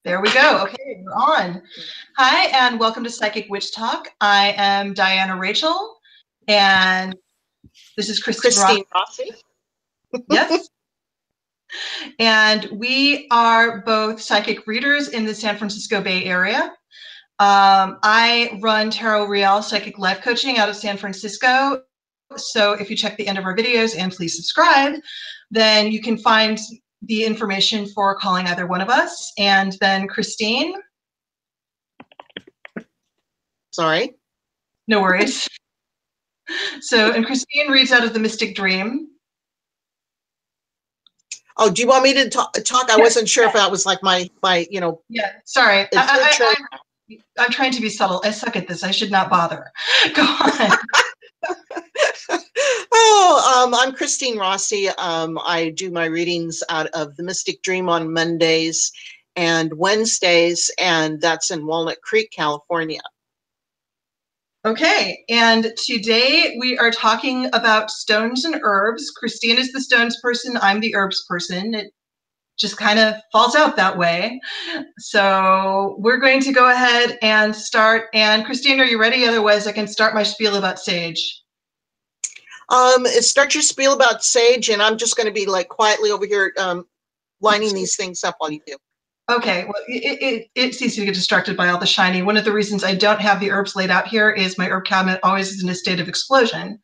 There we go. Okay, we're on. Hi, and welcome to Psychic Witch Talk. I am Diana Rachel, and this is Christine Rossi. Yes. And we are both psychic readers in the San Francisco Bay Area. I run Tarot Real Psychic Life Coaching out of San Francisco. So if you check the end of our videos and please subscribe, then you can find the information for calling either one of us. And then Christine. Sorry. No worries. So, and Christine reads out of the Mystic Dream. Oh, do you want me to talk? I wasn't sure if that was like my. Yeah, sorry. I'm trying to be subtle. I suck at this. I should not bother. Go on. I'm Christine Rossi. I do my readings out of the Mystic Dream on Mondays and Wednesdays, and that's in Walnut Creek, California. Okay, and today we are talking about stones and herbs. Christine is the stones person. I'm the herbs person. It just kind of falls out that way. So we're going to go ahead and start. And Christine, are you ready? Otherwise, I can start my spiel about sage. Start your spiel about sage, and I'm just going to be like quietly over here lining these things up while you do. Okay, well, it's easy to get distracted by all the shiny. One of the reasons I don't have the herbs laid out here is my herb cabinet always is in a state of explosion.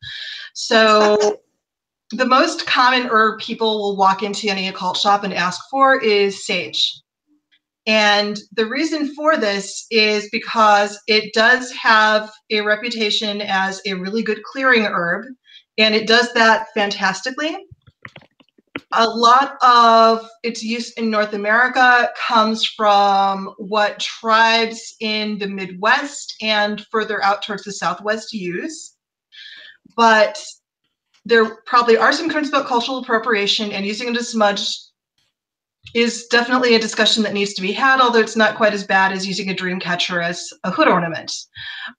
So the most common herb people will walk into any occult shop and ask for is sage. And the reason for this is because it does have a reputation as a really good clearing herb, and it does that fantastically. A lot of its use in North America comes from what tribes in the Midwest and further out towards the Southwest use. But there probably are some concerns about cultural appropriation, and using it as smudge is definitely a discussion that needs to be had, although it's not quite as bad as using a dream catcher as a hood ornament.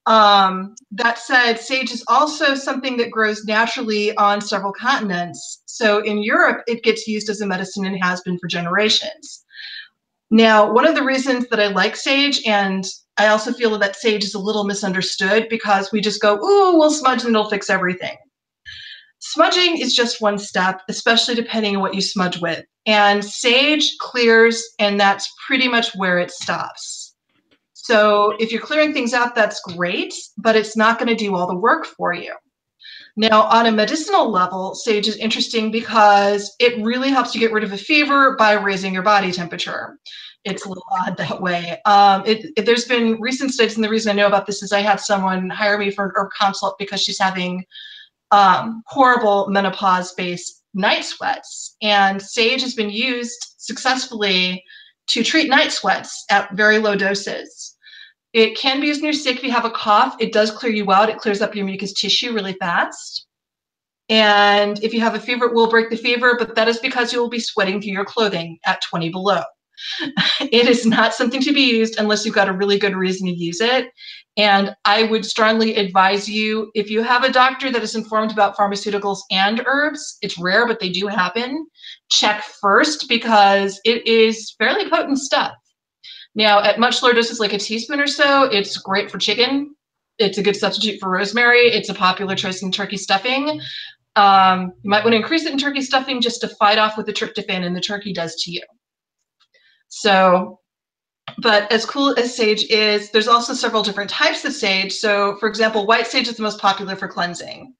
That said, sage is also something that grows naturally on several continents. So in Europe, it gets used as a medicine and has been for generations. Now, one of the reasons that I like sage, and I also feel that sage is a little misunderstood because we just go, ooh, we'll smudge and it'll fix everything. Smudging is just one step, especially depending on what you smudge with. And sage clears, and that's pretty much where it stops. So if you're clearing things out, that's great, but it's not going to do all the work for you. Now, on a medicinal level, sage is interesting because it really helps you get rid of a fever by raising your body temperature. It's a little odd that way. There's been recent studies, and the reason I know about this is I had someone hire me for an herb consult because she's having horrible menopause-based night sweats. And sage has been used successfully to treat night sweats at very low doses. It can be used when you're sick if you have a cough. It does clear you out. It clears up your mucous tissue really fast. And if you have a fever, it will break the fever, but that is because you will be sweating through your clothing at 20 below. It is not something to be used unless you've got a really good reason to use it. And I would strongly advise you, if you have a doctor that is informed about pharmaceuticals and herbs, it's rare, but they do happen, check first because it is fairly potent stuff. Now, at much lower doses, like a teaspoon or so, it's great for chicken. It's a good substitute for rosemary. It's a popular choice in turkey stuffing. You might want to increase it in turkey stuffing just to fight off what the tryptophan in the turkey does to you. So, but as cool as sage is, there's also several different types of sage. So, for example, white sage is the most popular for cleansing.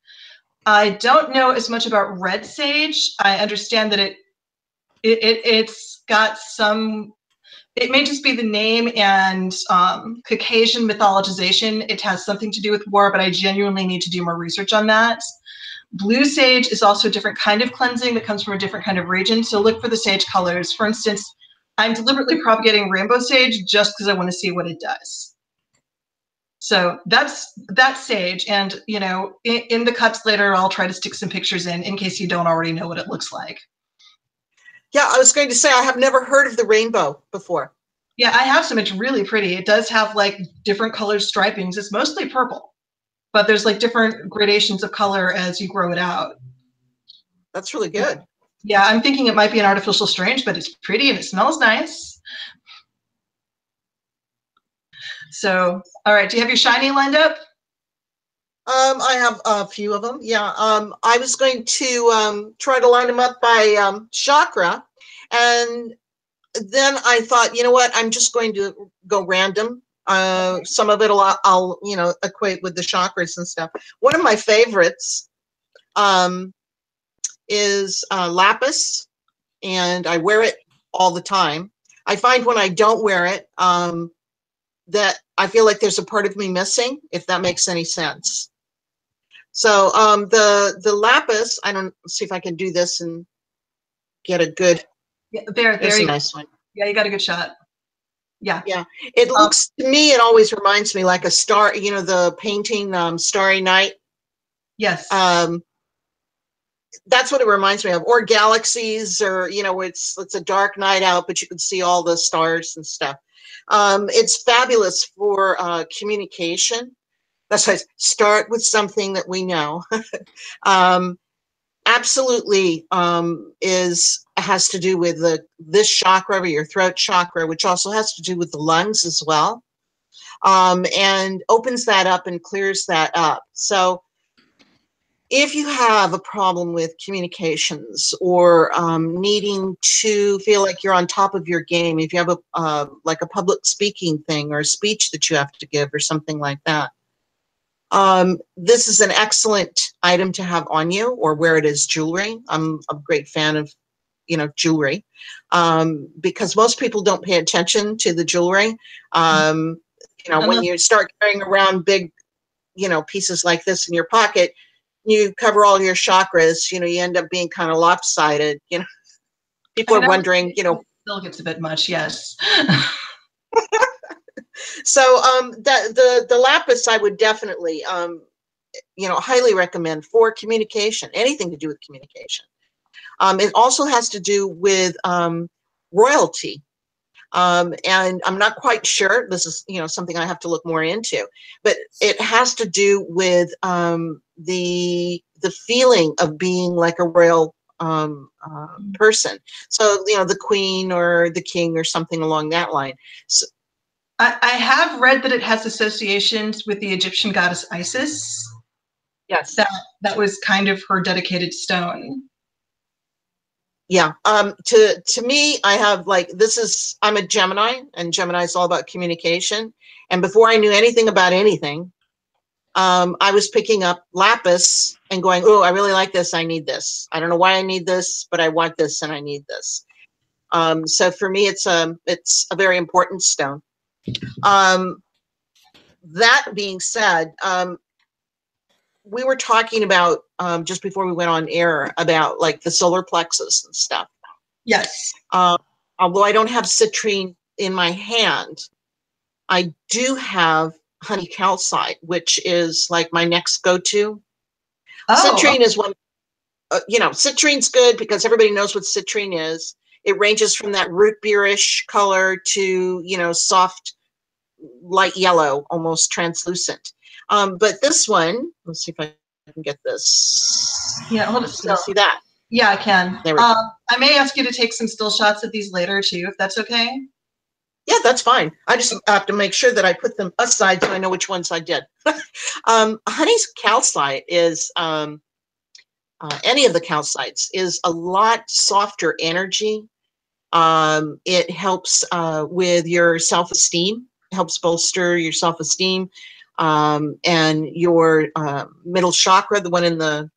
I don't know as much about red sage. I understand that it's got some, it may just be the name and Caucasian mythologization. It has something to do with war, but I genuinely need to do more research on that. Blue sage is also a different kind of cleansing that comes from a different kind of region. So look for the sage colors. For instance, I'm deliberately propagating rainbow sage just because I want to see what it does. So that's sage. And, you know, in the cuts later, I'll try to stick some pictures in case you don't already know what it looks like. Yeah, I was going to say, I have never heard of the rainbow before. Yeah, I have some. It's really pretty. It does have like different colored stripings. It's mostly purple, but there's like different gradations of color as you grow it out. That's really good. Yeah, I'm thinking it might be an artificial strange, but it's pretty and it smells nice. So, all right. Do you have your shiny lined up? I have a few of them. Yeah. I was going to try to line them up by chakra, and then I thought, you know what? I'm just going to go random. Some of it I'll equate with the chakras and stuff. One of my favorites is Lapis, and I wear it all the time. I find when I don't wear it that I feel like there's a part of me missing, if that makes any sense. So the Lapis, I don't see if I can do this and get a good. Yeah, there's a you nice one. Yeah, you got a good shot. Yeah. Yeah. It looks to me, it always reminds me like a star, the painting Starry Night. Yes. That's what it reminds me of. Or galaxies, or it's a dark night out, but you can see all the stars and stuff. It's fabulous for communication. That's why I start with something that we know. Absolutely has to do with this chakra, or your throat chakra, which also has to do with the lungs as well, and opens that up and clears that up. So if you have a problem with communications, or needing to feel like you're on top of your game, if you have like a public speaking thing or a speech that you have to give or something like that, this is an excellent item to have on you, or wear it as jewelry. I'm a great fan of, jewelry, because most people don't pay attention to the jewelry. When you start carrying around big, pieces like this in your pocket, you cover all your chakras, you end up being kind of lopsided, people are wondering, still gets a bit much. Yes. So the Lapis, I would definitely, highly recommend for communication, anything to do with communication. It also has to do with royalty. And I'm not quite sure, this is, something I have to look more into, but it has to do with the feeling of being like a royal person. So, the queen or the king or something along that line. So, I have read that it has associations with the Egyptian goddess Isis. yes. That was kind of her dedicated stone. Yeah. To me, I have I'm a Gemini, and Gemini is all about communication. And before I knew anything about anything, I was picking up Lapis and going, oh, I really like this. I need this. I don't know why I need this, but I want this and I need this. So for me, it's a very important stone. That being said, we were talking about just before we went on air about like the solar plexus and stuff. Yes. Although I don't have citrine in my hand, I do have honey calcite, which is like my next go-to. Citrine is one, citrine's good because everybody knows what citrine is. It ranges from that root beerish color to, soft, light yellow, almost translucent. But this one, let's see if I can get this. Yeah, hold it still. See that? Yeah, I can. There we go. I may ask you to take some still shots of these later too, if that's okay. Yeah, that's fine. I just have to make sure that I put them aside so I know which ones I did. Honey's calcite is, any of the calcites is a lot softer energy. It helps with your self-esteem, helps bolster your self-esteem, and your middle chakra, the one in the,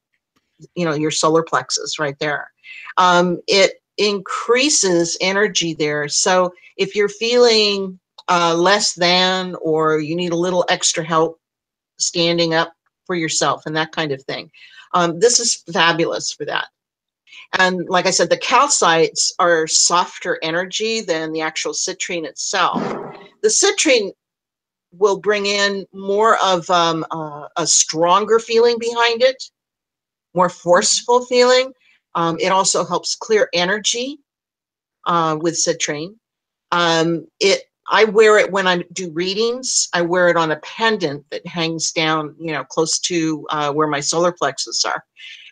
your solar plexus right there. It increases energy there. So if you're feeling less than, or you need a little extra help standing up for yourself and that kind of thing, this is fabulous for that. And like I said, the calcites are softer energy than the actual citrine itself. The citrine will bring in more of a stronger feeling behind it, more forceful feeling. It also helps clear energy with citrine. I wear it when I do readings. I wear it on a pendant that hangs down, close to where my solar plexus are.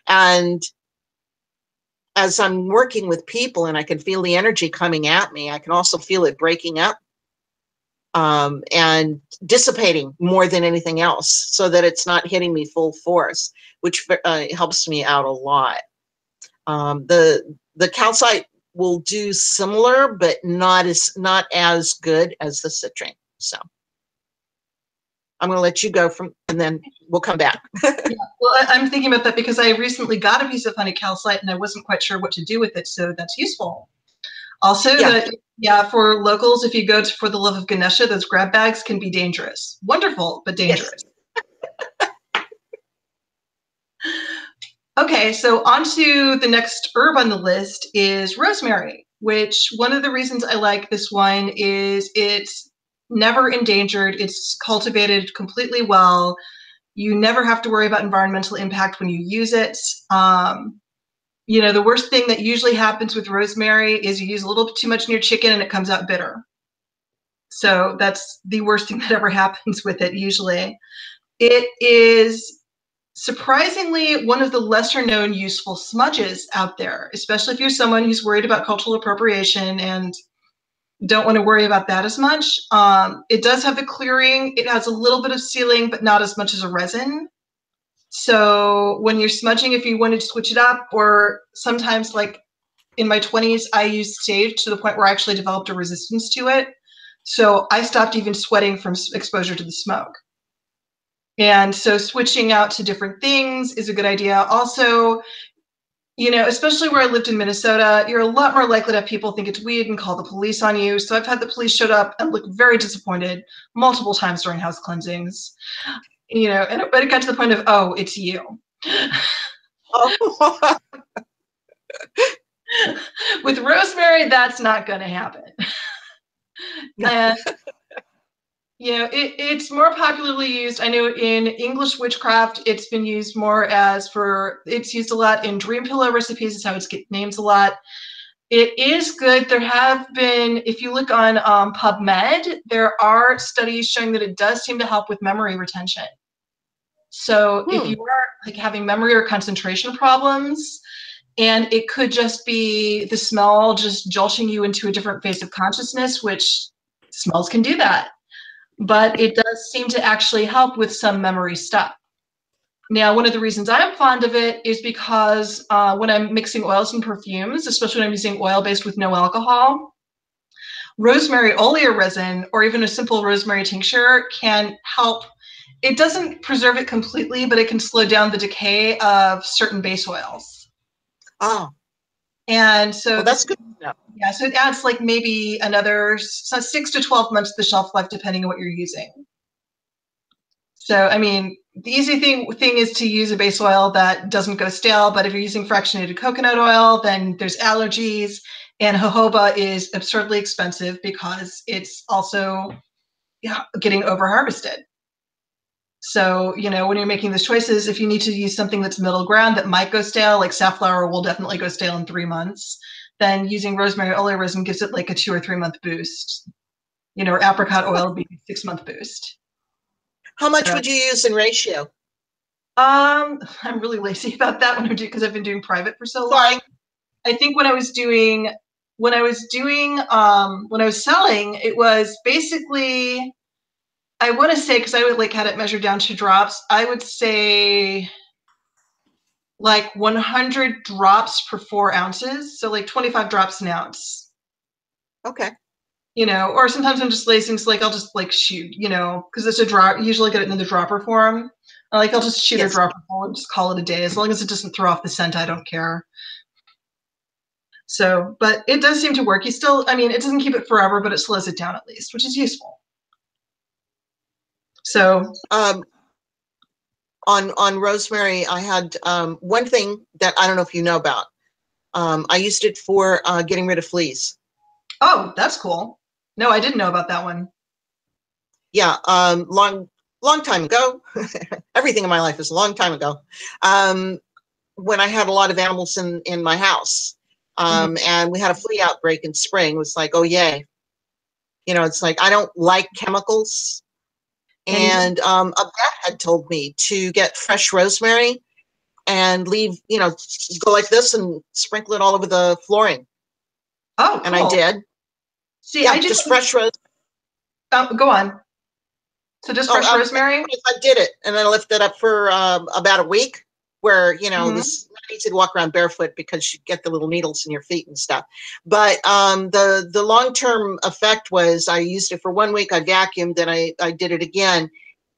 And as I'm working with people and I can feel the energy coming at me, I can also feel it breaking up. and dissipating more than anything else, so that it's not hitting me full force, which helps me out a lot. The calcite will do similar, but not as good as the citrine. So I'm going to let you go and then we'll come back. Yeah, well, I'm thinking about that because I recently got a piece of honey calcite and I wasn't quite sure what to do with it, so that's useful. Also, for locals, if you go for the love of Ganesha, those grab bags can be dangerous. Wonderful, but dangerous. Yes. Okay, so on to the next herb on the list is rosemary, which one of the reasons I like this one is it's never endangered. It's cultivated completely well. You never have to worry about environmental impact when you use it. You know, the worst thing that usually happens with rosemary is you use a little bit too much in your chicken and it comes out bitter. So that's the worst thing that ever happens with it usually. It is surprisingly one of the lesser known useful smudges out there, especially if you're someone who's worried about cultural appropriation and don't want to worry about that as much. It does have the clearing. It has a little bit of sealing, but not as much as a resin. So when you're smudging, if you wanted to switch it up, or sometimes like in my 20s, I used sage to the point where I actually developed a resistance to it. So I stopped even sweating from exposure to the smoke. And so switching out to different things is a good idea. Also, you know, especially where I lived in Minnesota, you're a lot more likely to have people think it's weed and call the police on you. So I've had the police showed up and look very disappointed multiple times during house cleansings. You know, but it got to the point of, oh, it's you. Oh. With rosemary, that's not going to happen. And, you know, it's more popularly used. I know in English witchcraft, it's been used more it's used a lot in dream pillow recipes, is how it's get names a lot. It is good. There have been, if you look on PubMed, there are studies showing that it does seem to help with memory retention. So if you are like having memory or concentration problems, and it could just be the smell just jolting you into a different phase of consciousness, which smells can do that. But it does seem to actually help with some memory stuff. Now, one of the reasons I'm fond of it is because when I'm mixing oils and perfumes, especially when I'm using oil based with no alcohol, rosemary olea resin or even a simple rosemary tincture can help. It doesn't preserve it completely, but it can slow down the decay of certain base oils. Oh. And so well, that's good. Yeah, so it adds like maybe another 6 to 12 months to the shelf life, depending on what you're using. So, I mean, the easy thing is to use a base oil that doesn't go stale, but if you're using fractionated coconut oil, then there's allergies, and jojoba is absurdly expensive because it's also getting over-harvested. So, you know, when you're making those choices, if you need to use something that's middle ground that might go stale, like safflower will definitely go stale in 3 months, then using rosemary olea resin gives it like a 2 or 3 month boost. You know, or apricot oil would be a 6 month boost. How much would you use in ratio? I'm really lazy about that one because I've been doing private for so long. I think when I was selling, it was basically, I want to say, because I would like had it measured down to drops, I would say like 100 drops per 4 ounces. So like 25 drops an ounce. Okay. You know, or sometimes I'm just lazy, so like I'll just like shoot, you know, because it's a drop. Usually get it in the dropper form. Like I'll just shoot a dropper full and just call it a day. As long as it doesn't throw off the scent, I don't care. So, but it does seem to work. You still, I mean, it doesn't keep it forever, but it slows it down at least, which is useful. So, on rosemary, I had one thing that I don't know if you know about. I used it for getting rid of fleas. Oh, that's cool. No, I didn't know about that one. Yeah, long time ago. Everything in my life is a long time ago. When I had a lot of animals in my house, and we had a flea outbreak in spring. It was like, oh yay, you know, it's like I don't like chemicals. And a vet had told me to get fresh rosemary and leave, you know, go like this and sprinkle it all over the flooring. Oh, cool. And I did. See, yeah, just fresh rosemary. Go on. So just fresh rosemary? I did it, and I left it up for about a week, where, you know, this not easy to walk around barefoot because you get the little needles in your feet and stuff. But the long-term effect was I used it for 1 week, I vacuumed, then I did it again,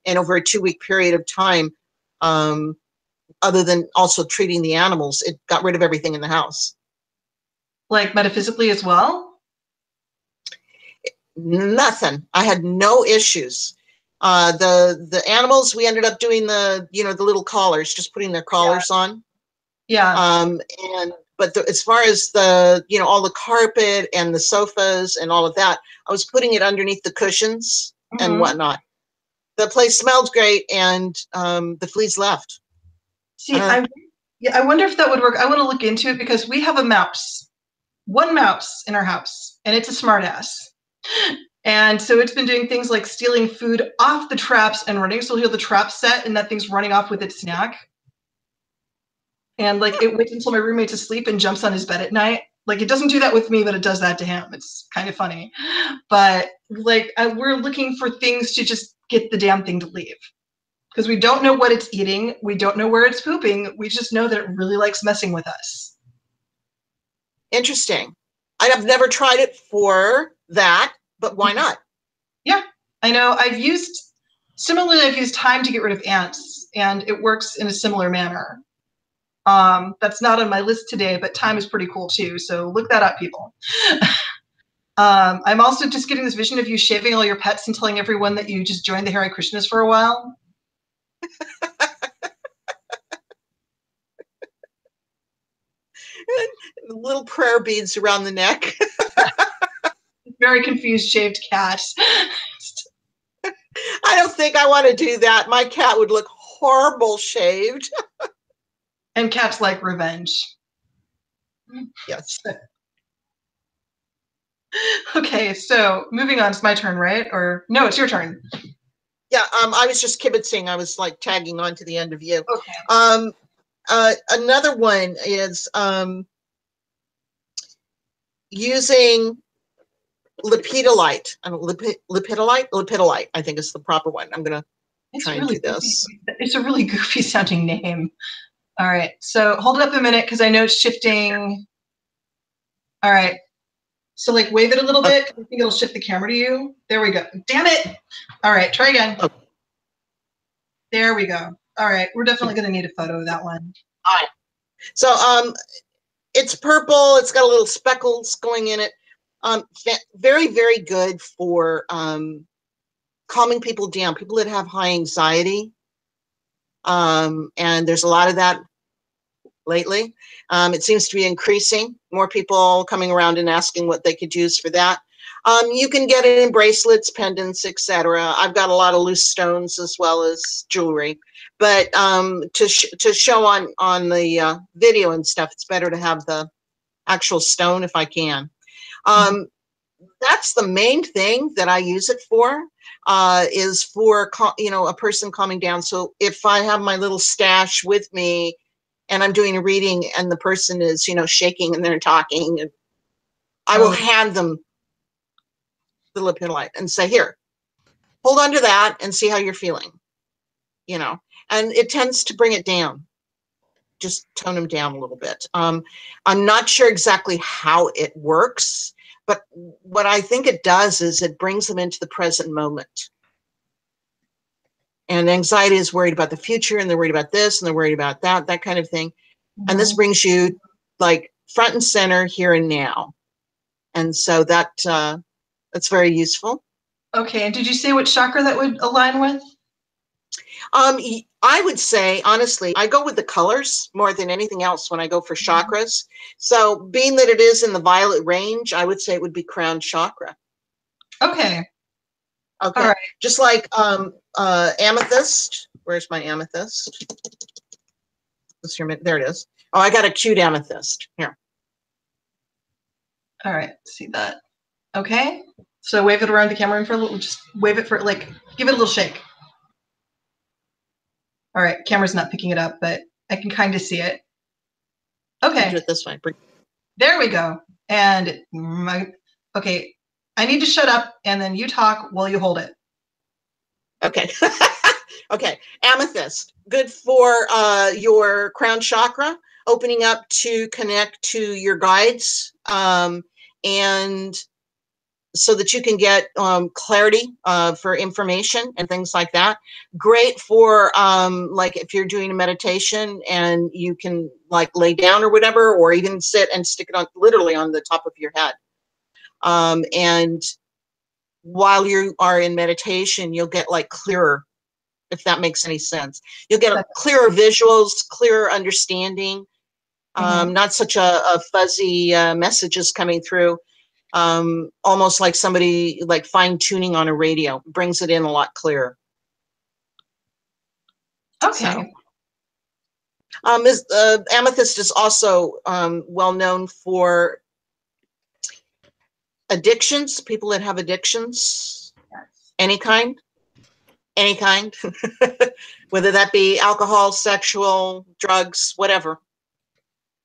and over a 2-week period of time, other than also treating the animals, it got rid of everything in the house. Like metaphysically as well? Nothing. I had no issues. The animals, we ended up doing the, you know, the little collars, just putting their collars on. Yeah. But as far as the, you know, all the carpet and the sofas and all of that, I was putting it underneath the cushions and whatnot. The place smelled great, and the fleas left. See, I wonder if that would work. I want to look into it because we have a mouse, one mouse in our house, and it's a smartass. And so it's been doing things like stealing food off the traps and running. So he'll hear the trap set and that thing's running off with its snack. And like it waits until my roommate's asleep and jumps on his bed at night. Like it doesn't do that with me, but it does that to him. It's kind of funny. But like we're looking for things to just get the damn thing to leave. Because we don't know what it's eating. We don't know where it's pooping. We just know that it really likes messing with us. Interesting. I have never tried it for that, but why not? Yeah, I know. I've used thyme to get rid of ants, and it works in a similar manner. That's not on my list today, but thyme is pretty cool too. So look that up, people. I'm also just getting this vision of you shaving all your pets and telling everyone that you just joined the Hare Krishnas for a while. Little prayer beads around the neck. Very confused shaved cat. I don't think I want to do that. My cat would look horrible shaved. And cats like revenge. Yes. Okay, so moving on. It's my turn, right? Or no, it's your turn. Yeah, I was just kibitzing. I was like tagging on to the end of you. Okay. Another one is using lepidolite. Lepidolite, I think is the proper one. I'm going to try and do this. It's a really goofy sounding name. All right, so hold it up a minute because I know it's shifting. All right, so like wave it a little bit. I think it'll shift the camera to you. There we go. Damn it. All right, try again. Okay. There we go. All right, we're definitely going to need a photo of that one. All right. So it's purple. It's got a little speckles going in it. Very, very good for calming people down, people that have high anxiety. And there's a lot of that lately. It seems to be increasing. More people coming around and asking what they could use for that. You can get it in bracelets, pendants, etc. I've got a lot of loose stones as well as jewelry. But to show on the video and stuff, it's better to have the actual stone if I can. That's the main thing that I use it for, is for, a person calming down. So if I have my little stash with me and I'm doing a reading and the person is, shaking and they're talking, and I will hand them the lepidolite and say, here, hold on to that and see how you're feeling, and it tends to bring it down. Just tone them down a little bit. I'm not sure exactly how it works, but what I think it does is it brings them into the present moment. And anxiety is worried about the future, and they're worried about this, and they're worried about that kind of thing. And this brings you like front and center, here and now. And so that's very useful. Okay, and did you say what chakra that would align with? I would say, honestly, I go with the colors more than anything else when I go for chakras. So being that it is in the violet range, I would say it would be crown chakra. Okay. Okay. All right. Just like amethyst. Where's my amethyst? There it is. Oh, I got a cute amethyst. Here. All right. See that. Okay. So wave it around the camera for a little, just wave it for like, give it a little shake. All right, camera's not picking it up, but I can kind of see it. Okay. Do it this way. There we go. And okay, I need to shut up, and then you talk while you hold it. Okay. Okay. Amethyst, good for your crown chakra, opening up to connect to your guides, and so that you can get clarity for information and things like that. Great for like if you're doing a meditation and you can like lay down or whatever, or even sit and stick it on literally on the top of your head. And while you are in meditation, you'll get like clearer, if that makes any sense. You'll get clearer visuals, clearer understanding, not such a fuzzy messages coming through. Almost like somebody like fine tuning on a radio, brings it in a lot clearer. Okay. So, Amethyst is also well known for addictions, people that have addictions, any kind, whether that be alcohol, sexual, drugs, whatever.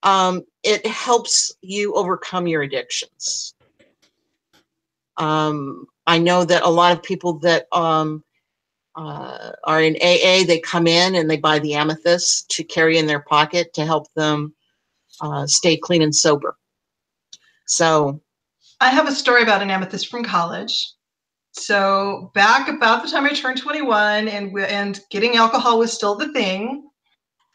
It helps you overcome your addictions. I know that a lot of people that are in AA, they come in and they buy the amethyst to carry in their pocket to help them stay clean and sober. So I have a story about an amethyst from college. So back about the time I turned 21 and getting alcohol was still the thing,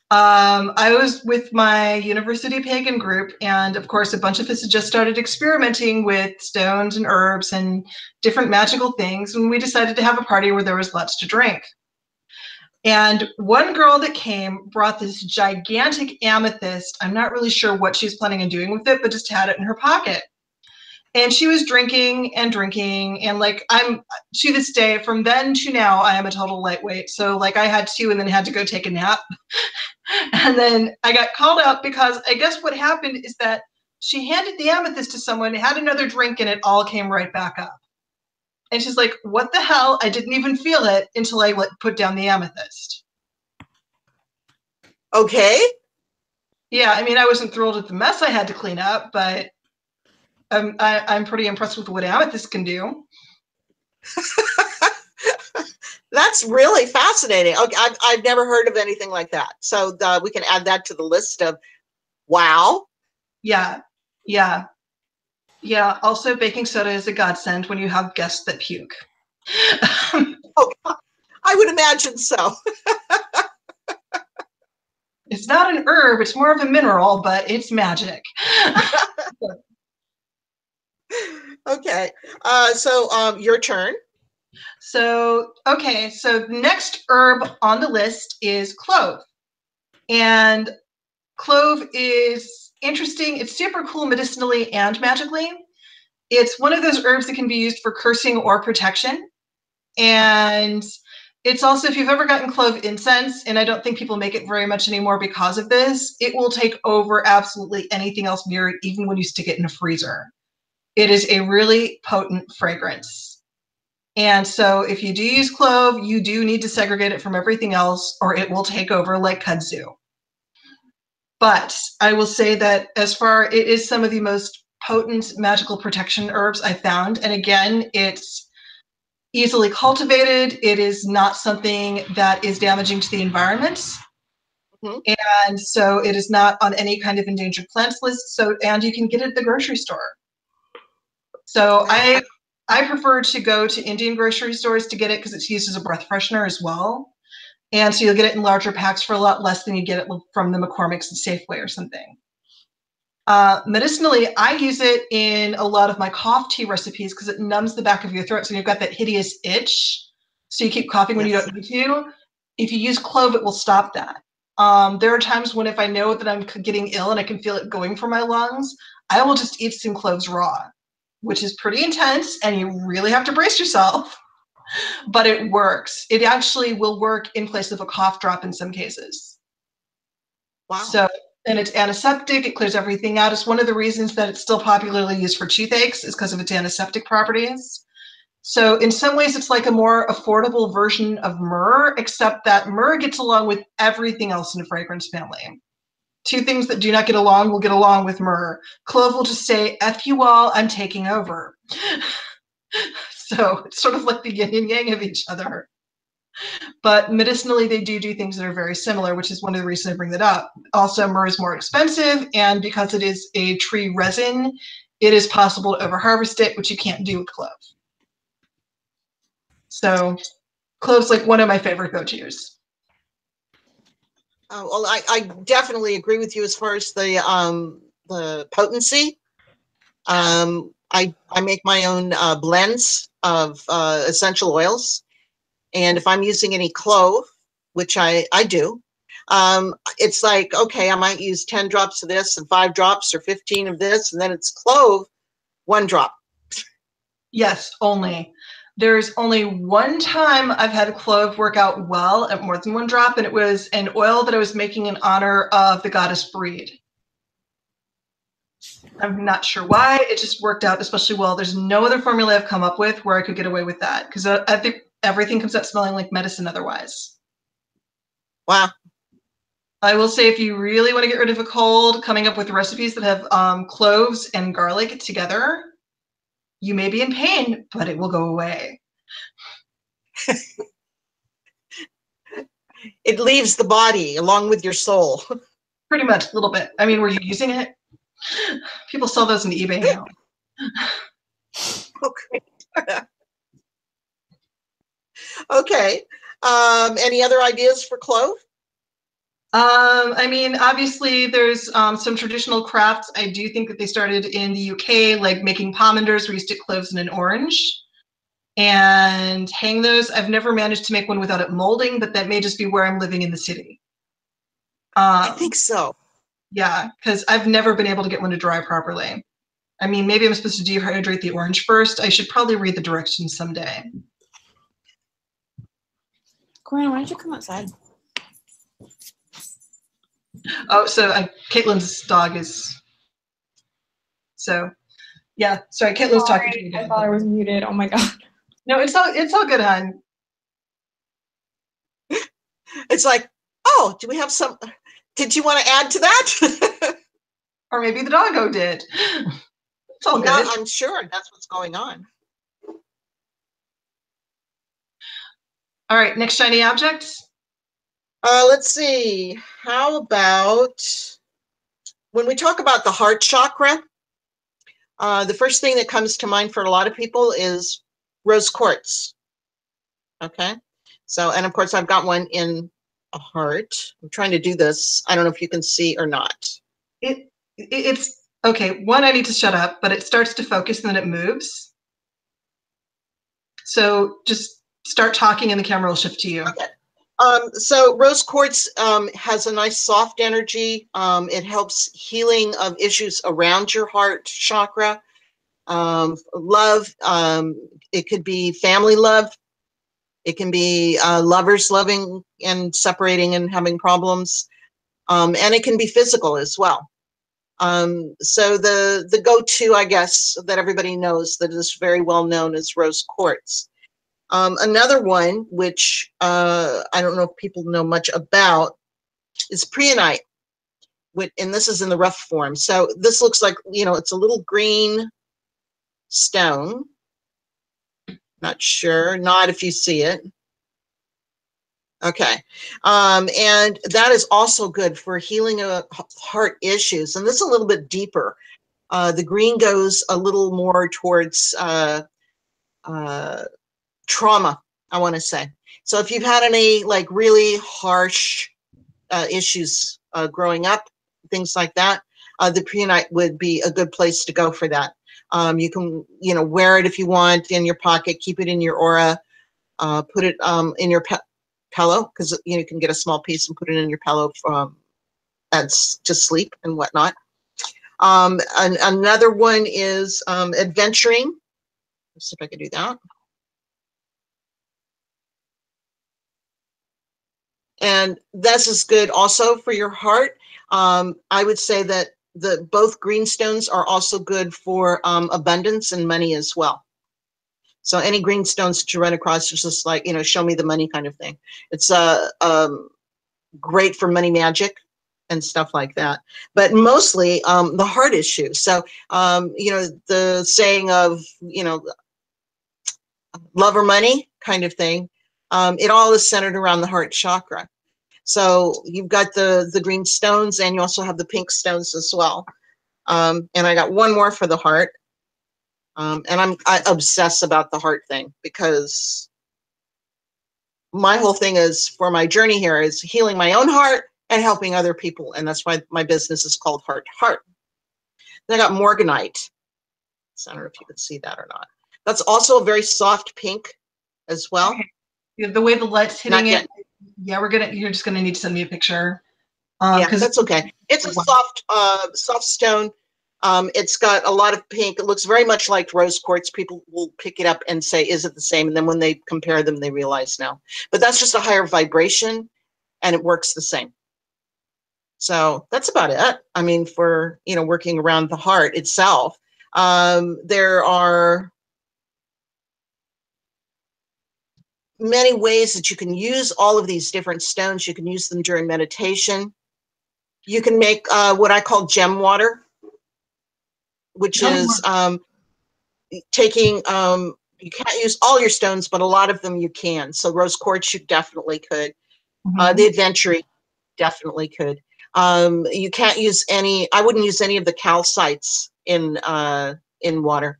I was with my university pagan group, and of course a bunch of us had just started experimenting with stones and herbs and different magical things, and we decided to have a party where there was lots to drink. And one girl that came brought this gigantic amethyst. I'm not really sure what she's planning on doing with it, but just had it in her pocket. And she was drinking and drinking, and like I'm to this day, from then to now, I am a total lightweight. So like I had two and then had to go take a nap. And then I got called out because I guess what happened is that she handed the amethyst to someone, had another drink, and it all came right back up. And she's like, what the hell? I didn't even feel it until I put down the amethyst. okay. Yeah, I mean, I wasn't thrilled at the mess I had to clean up, but I'm pretty impressed with what amethyst can do. That's really fascinating. Okay, I've never heard of anything like that. So we can add that to the list of wow. Yeah, yeah, yeah. Also, baking soda is a godsend when you have guests that puke. Oh, I would imagine so. It's not an herb, it's more of a mineral, but it's magic. Okay, so your turn. So, okay, so the next herb on the list is clove. And clove is interesting. It's super cool medicinally and magically. It's one of those herbs that can be used for cursing or protection. And it's also, if you've ever gotten clove incense, and I don't think people make it very much anymore because of this, it will take over absolutely anything else near it, even when you stick it in a freezer. It is a really potent fragrance. And so if you do use clove, you do need to segregate it from everything else, or it will take over like kudzu. But I will say that as far, it is some of the most potent magical protection herbs I found. And again, it's easily cultivated. It is not something that is damaging to the environment. Mm-hmm. And so it is not on any kind of endangered plants list. So, and you can get it at the grocery store. So I prefer to go to Indian grocery stores to get it because it's used as a breath freshener as well. And so you'll get it in larger packs for a lot less than you get it from the McCormick's and Safeway or something. Medicinally, I use it in a lot of my cough tea recipes because it numbs the back of your throat. So you've got that hideous itch. So you keep coughing when you don't need to. If you use clove, it will stop that. There are times when if I know that I'm getting ill and I can feel it going for my lungs, I will just eat some cloves raw, which is pretty intense and you really have to brace yourself, but it works. It actually will work in place of a cough drop in some cases. Wow. So, and it's antiseptic, it clears everything out. It's one of the reasons that it's still popularly used for toothaches is because of its antiseptic properties. So in some ways it's like a more affordable version of myrrh, except that myrrh gets along with everything else in the fragrance family. Two things that do not get along will get along with myrrh. Clove will just say, F you all, I'm taking over. So it's sort of like the yin and yang of each other. But medicinally, they do things that are very similar, which is one of the reasons I bring that up. Also, myrrh is more expensive, and because it is a tree resin, it is possible to overharvest it, which you can't do with clove. So clove's like one of my favorite go-tos. Well, I definitely agree with you as far as the potency. I make my own blends of essential oils, and if I'm using any clove, which I do, it's like, okay, I might use 10 drops of this and 5 drops or 15 of this, and then it's clove, 1 drop. Yes, only. There's only one time I've had a clove work out well at more than 1 drop, and it was an oil that I was making in honor of the goddess Breed. I'm not sure why. It just worked out especially well. There's no other formula I've come up with where I could get away with that, because I think everything comes out smelling like medicine otherwise. Wow. I will say, if you really want to get rid of a cold, coming up with recipes that have cloves and garlic together, you may be in pain, but it will go away. It leaves the body along with your soul. Pretty much, a little bit. I mean, were you using it? People sell those on eBay now. Okay. Okay. Any other ideas for clove? I mean, obviously, there's some traditional crafts. I do think that they started in the UK, like making pomanders where you stick cloves in an orange and hang those. I've never managed to make one without it molding, but that may just be where I'm living in the city. I think so. Yeah, because I've never been able to get one to dry properly. I mean, maybe I'm supposed to dehydrate the orange first. I should probably read the directions someday. Corinne, why don't you come outside? Oh, so Caitlin's dog is. So, yeah. Sorry, Caitlin's talking to me. I thought I was muted. Oh my god. No, it's all good, hon. It's like, oh, do we have some? Did you want to add to that? Or maybe the doggo did. It's all Yeah, good. I'm sure that's what's going on. All right, next shiny object. Let's see. How about when we talk about the heart chakra? The first thing that comes to mind for a lot of people is rose quartz. Okay. So, and of course, I've got one in a heart. I'm trying to do this. I don't know if you can see or not. It's okay. One, I need to shut up, but it starts to focus and then it moves. So just start talking and the camera will shift to you. Okay. So rose quartz has a nice soft energy. It helps healing of issues around your heart chakra. Love, it could be family love. It can be lovers loving and separating and having problems. And it can be physical as well. So the go-to, I guess, that everybody knows that is very well known is rose quartz. Another one, which I don't know if people know much about, is preonite, and this is in the rough form. So this looks like, it's a little green stone. Not sure, not if you see it. Okay, and that is also good for healing heart issues. And this is a little bit deeper. The green goes a little more towards trauma, I want to say. So if you've had any like really harsh issues growing up, things like that, the preonite would be a good place to go for that. You can, wear it if you want in your pocket, keep it in your aura, put it in your pillow, because you can get a small piece and put it in your pillow that's to sleep and whatnot. Another one is adventuring. Let's see if I can do that. And this is good also for your heart. I would say that both greenstones are also good for abundance and money as well. So any greenstones that you run across is just like, show me the money kind of thing. It's great for money magic and stuff like that. But mostly the heart issue. So, the saying of, love or money kind of thing. It all is centered around the heart chakra. So you've got the green stones, and you also have the pink stones as well. And I got one more for the heart. And I obsess about the heart thing, because my whole thing is, for my journey here, is healing my own heart and helping other people. And that's why my business is called Heart to Heart. Then I got morganite. So I don't know if you can see that or not. That's also a very soft pink as well. Okay. The way the light's hitting Not it. Yeah, you're just gonna need to send me a picture. Yeah, that's okay. It's a soft stone. It's got a lot of pink. It looks very much like rose quartz. People will pick it up and say, is it the same? And then when they compare them, they realize no. But that's just a higher vibration, and it works the same. So that's about it. I mean, for, working around the heart itself, there are many ways that you can use all of these different stones. You can use them during meditation. You can make what I call gem water, which is taking, you can't use all your stones, but a lot of them you can. So rose quartz, you definitely could. The adventure definitely could. You can't use I wouldn't use any of the calcites in water,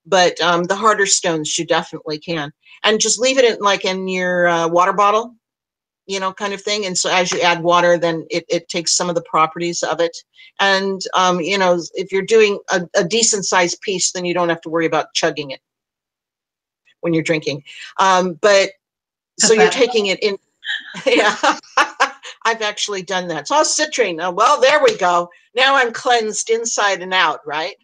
but the harder stones you definitely can. And just leave it in your water bottle, kind of thing. And so as you add water, then it takes some of the properties of it. And, if you're doing a decent sized piece, then you don't have to worry about chugging it when you're drinking. So you're taking it in. Yeah, I've actually done that. So citrine. Well, there we go. Now I'm cleansed inside and out, right?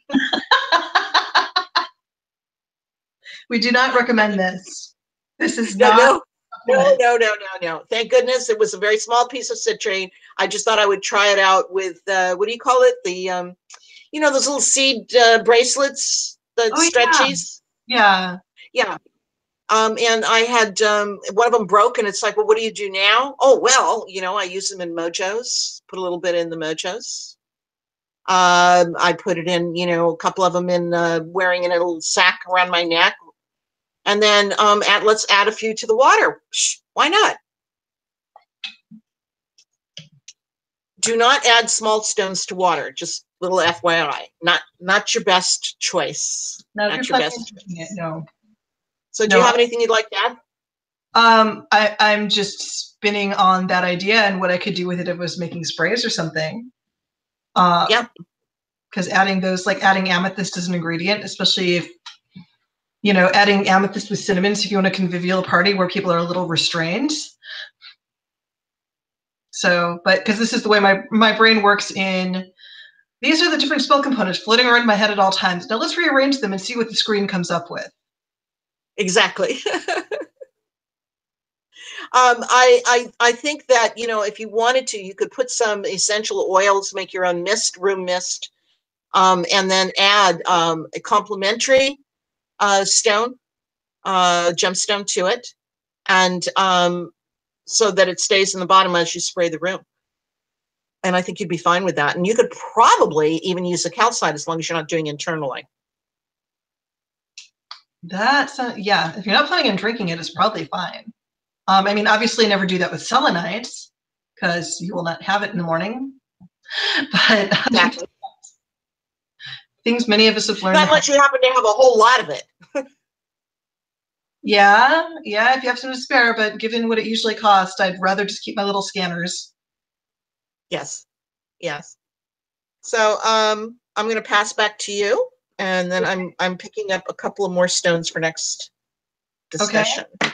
We do not recommend this. This is not. No. Thank goodness it was a very small piece of citrine. I just thought I would try it out with, what do you call it? The, those little seed bracelets, the stretchies. Yeah. Yeah. And I had one of them broke, and it's like, well, what do you do now? Oh, well, I use them in mojos, put a little bit in the mojos. I put it in, a couple of them in wearing in a little sack around my neck. And then let's add a few to the water. Why not? Do not add small stones to water. Just little FYI. Not your best choice. No, not your best choice. No. So do you have anything you'd like to add? I'm just spinning on that idea and what I could do with it if I was making sprays or something. Yeah. Because adding amethyst as an ingredient, especially if, adding amethyst with cinnamon, so if you want a convivial party where people are a little restrained. So, because this is the way my brain works these are the different spell components floating around my head at all times. Now let's rearrange them and see what the screen comes up with. Exactly. I think that, if you wanted to, you could put some essential oils, make your own room mist, and then add a complementary gemstone to it, and so that it stays in the bottom as you spray the room. And I think you'd be fine with that. And you could probably even use the calcite as long as you're not doing internally. Yeah, if you're not planning on drinking it, it's probably fine. Obviously never do that with selenites, because you will not have it in the morning. But exactly. Things many of us have learned. Not unless you happen to have a whole lot of it. Yeah, if you have some to spare, but given what it usually costs, I'd rather just keep my little scanners. Yes. So I'm going to pass back to you, and then I'm picking up a couple of more stones for next discussion. Okay.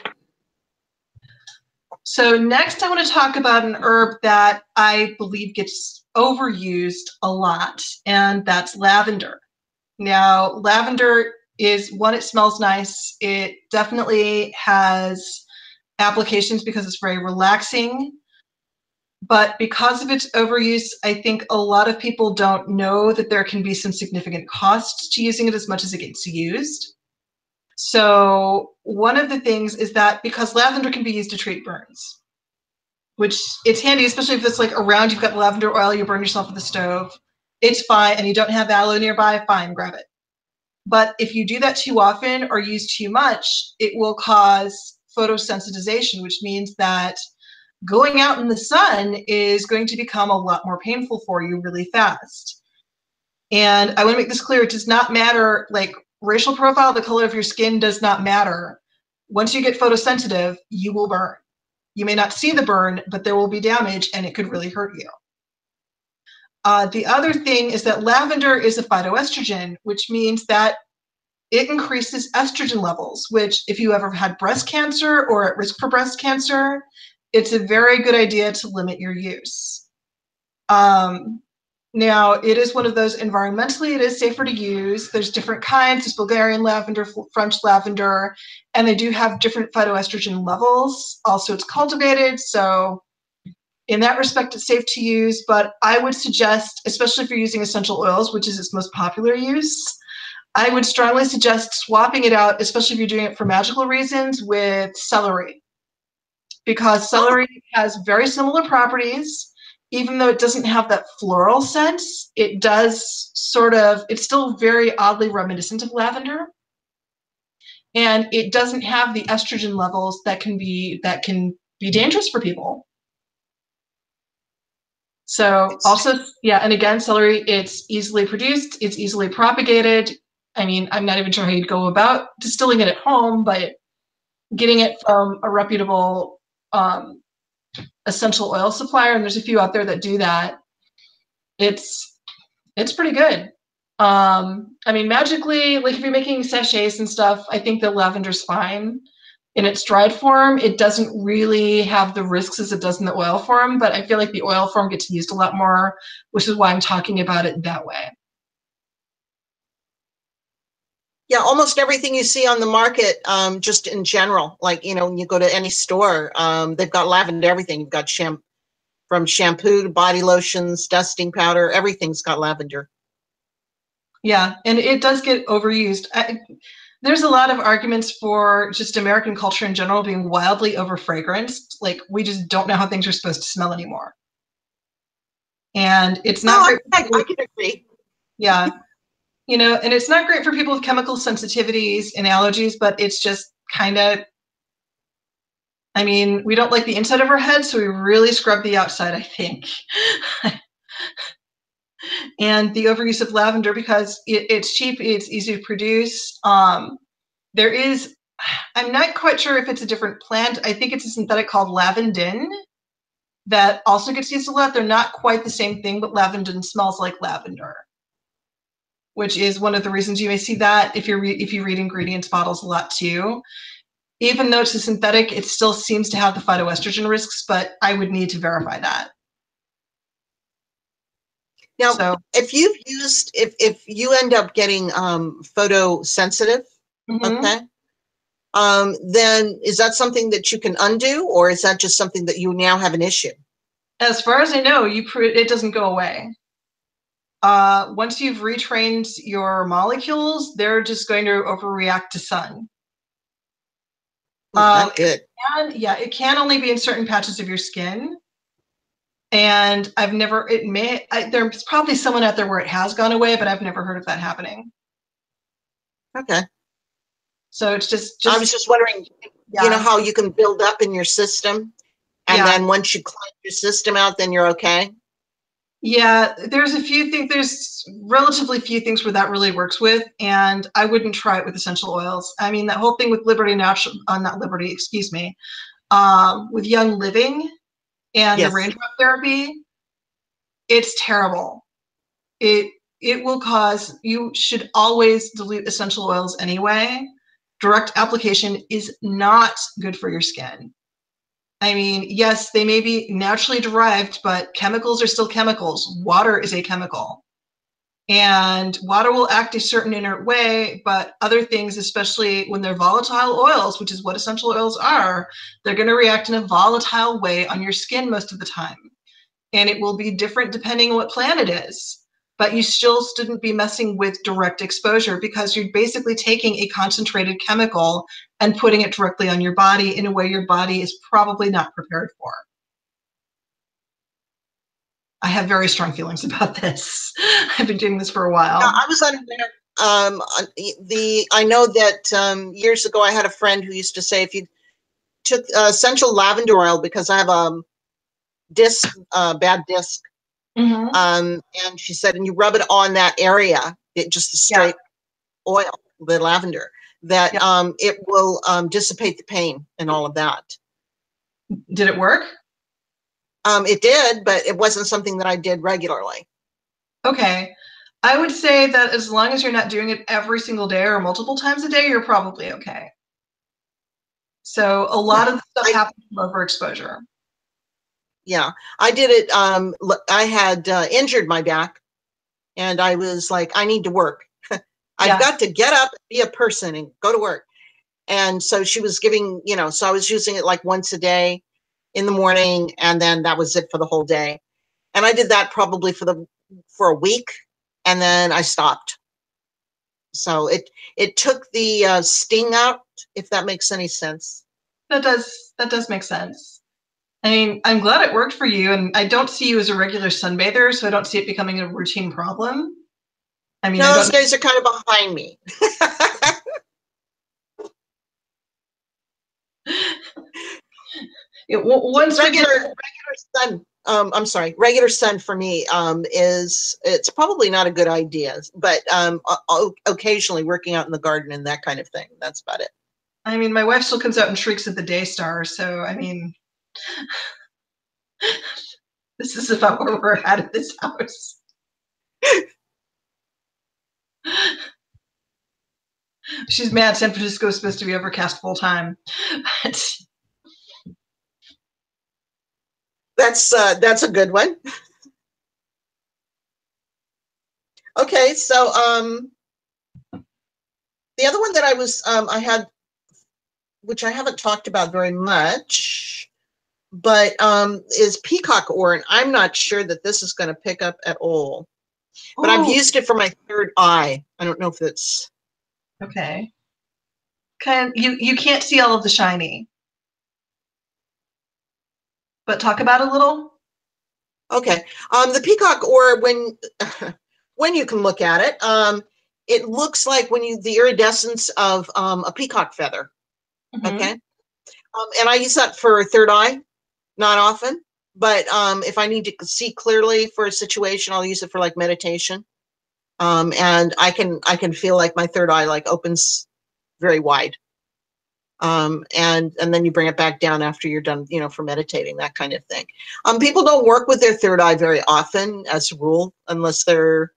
So next I want to talk about an herb that I believe gets overused a lot, and that's lavender. Now, lavender is, one, it smells nice. It definitely has applications because it's very relaxing. But because of its overuse, I think a lot of people don't know that there can be some significant costs to using it as much as it gets used. So one of the things is that because lavender can be used to treat burns, which it's handy, especially if it's around, you've got lavender oil, you burn yourself at the stove, it's fine, and you don't have aloe nearby, fine, grab it. But if you do that too often or use too much, it will cause photosensitization, which means that going out in the sun is going to become a lot more painful for you really fast. And I want to make this clear, it does not matter, like racial profile, the color of your skin does not matter. Once you get photosensitive, you will burn. You may not see the burn, but there will be damage and it could really hurt you. The other thing is that lavender is a phytoestrogen, which means that it increases estrogen levels, which if you ever had breast cancer or at risk for breast cancer, it's a very good idea to limit your use. Now, it is one of those, environmentally, it is safer to use. There's different kinds. There's Bulgarian lavender, French lavender, and they do have different phytoestrogen levels. Also, it's cultivated, so in that respect, it's safe to use, but I would suggest, especially if you're using essential oils, which is its most popular use, I would strongly suggest swapping it out, especially if you're doing it for magical reasons, with celery. Because celery has very similar properties. Even though it doesn't have that floral scent, it does sort of, it's still very oddly reminiscent of lavender. And it doesn't have the estrogen levels that can be dangerous for people. So also, yeah, and again, celery, it's easily produced, it's easily propagated. I mean, I'm not even sure how you'd go about distilling it at home, but getting it from a reputable essential oil supplier, and there's a few out there that do that, it's pretty good. I mean, magically, like if you're making sachets and stuff, I think the lavender's fine. In its dried form, it doesn't really have the risks as it does in the oil form, but I feel like the oil form gets used a lot more, which is why I'm talking about it that way. Yeah, almost everything you see on the market, just in general, like, you know, when you go to any store, they've got lavender, everything. You've got from shampoo to body lotions, dusting powder, everything's got lavender. Yeah, and it does get overused. There's a lot of arguments for just American culture in general being wildly over-fragranced. Like, we just don't know how things are supposed to smell anymore. And it's not great. I can agree. Yeah. You know, and it's not great for people with chemical sensitivities and allergies, but it's just kind of, I mean, we don't like the inside of our head, so we really scrub the outside, I think. And the overuse of lavender, because it's cheap, it's easy to produce. There is, I'm not quite sure if it's a different plant. I think it's a synthetic called lavendin that also gets used a lot. They're not quite the same thing, but lavendin smells like lavender, which is one of the reasons you may see that if you read ingredients bottles a lot too. Even though it's a synthetic, it still seems to have the phytoestrogen risks, but I would need to verify that. Now, so, if you end up getting photosensitive, okay, then is that something that you can undo, or is that just something that you now have an issue? As far as I know, it doesn't go away. Once you've retrained your molecules, they're just going to overreact to sun. Good. It can only be in certain patches of your skin. And there's probably someone out there where it has gone away, but I've never heard of that happening. Okay. So it's just I was just wondering, you know, how you can build up in your system, and then once you cleanse your system out, then you're okay. Yeah, there's relatively few things where that really works with, and I wouldn't try it with essential oils. I mean, that whole thing with with Young Living and the raindrop therapy, it's terrible. It will cause, you should always dilute essential oils anyway. Direct application is not good for your skin. I mean, yes, they may be naturally derived, but chemicals are still chemicals. Water is a chemical. And water will act a certain inert way, but other things, especially when they're volatile oils, which is what essential oils are, they're going to react in a volatile way on your skin most of the time. And it will be different depending on what plant it is. But you still shouldn't be messing with direct exposure, because you're basically taking a concentrated chemical and putting it directly on your body in a way your body is probably not prepared for. I have very strong feelings about this. I've been doing this for a while. Now, I know that years ago I had a friend who used to say if you took essential lavender oil, because I have a bad disc, and she said, and you rub it on that area, just the straight oil, the lavender, that it will dissipate the pain and all of that. Did it work? It did, but it wasn't something that I did regularly. Okay. I would say that as long as you're not doing it every single day or multiple times a day, you're probably okay. So a lot of the stuff happens from overexposure. Yeah, I did it. I had injured my back, and I was like, I need to work. I've got to get up, be a person, and go to work. And so she was giving, so I was using it like once a day in the morning, and then that was it for the whole day. And I did that probably for a week, and then I stopped. So it took the sting out, if that makes any sense. That does make sense. I mean, I'm glad it worked for you, and I don't see you as a regular sunbather, so I don't see it becoming a routine problem. I mean, no, those days are kind of behind me. Regular sun for me it's probably not a good idea, but occasionally working out in the garden and that kind of thing. That's about it. I mean, my wife still comes out and shrieks at the day star, so I mean, this is about where we're at in this house. She's mad. San Francisco is supposed to be overcast full time. That's a good one. Okay, so the other one that I had, which I haven't talked about very much, but is Peacock Aura, and I'm not sure that this is going to pick up at all. But I've used it for my third eye. I don't know if it's okay. You can't see all of the shiny, but talk about it a little. Okay. The Peacock Aura, when you can look at it, it looks like the iridescence of a peacock feather. Okay. And I use that for third eye, not often, but if I need to see clearly for a situation, I'll use it for like meditation. And I can feel like my third eye like opens very wide. And then you bring it back down after you're done, for meditating, that kind of thing. People don't work with their third eye very often as a rule, unless they're,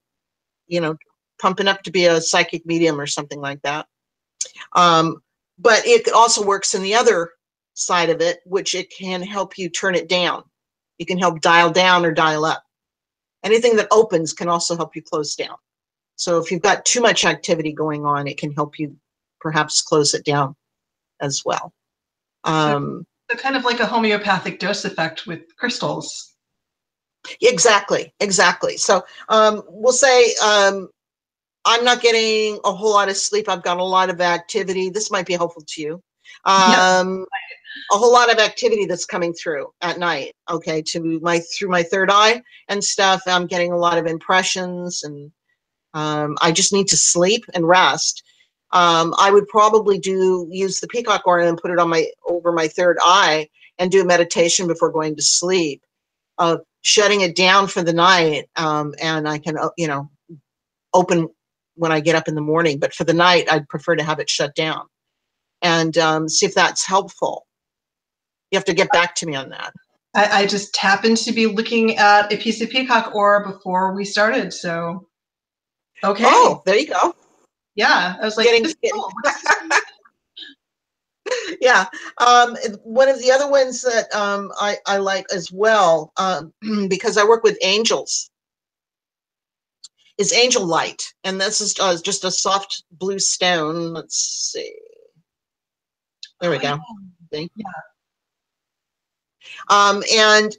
pumping up to be a psychic medium or something like that. But it also works in the other side of it, which it can help you turn it down. You can help dial down or dial up. Anything that opens can also help you close down. So if you've got too much activity going on, it can help you perhaps close it down as well. So kind of like a homeopathic dose effect with crystals. Exactly. So we'll say I'm not getting a whole lot of sleep. I've got a lot of activity. This might be helpful to you. A whole lot of activity that's coming through at night. Okay, through my third eye and stuff. I'm getting a lot of impressions, and I just need to sleep and rest. I would probably use the Peacock Aura and put it on over my third eye and do a meditation before going to sleep, shutting it down for the night, and I can open when I get up in the morning. But for the night, I'd prefer to have it shut down, and see if that's helpful. You have to get back to me on that. I just happened to be looking at a piece of Peacock Aura before we started, so okay. Oh, there you go. Yeah, I was like, yeah. One of the other ones that I like as well, because I work with angels, is angel light, and this is just a soft blue stone. Let's see. There we go. See? Yeah. And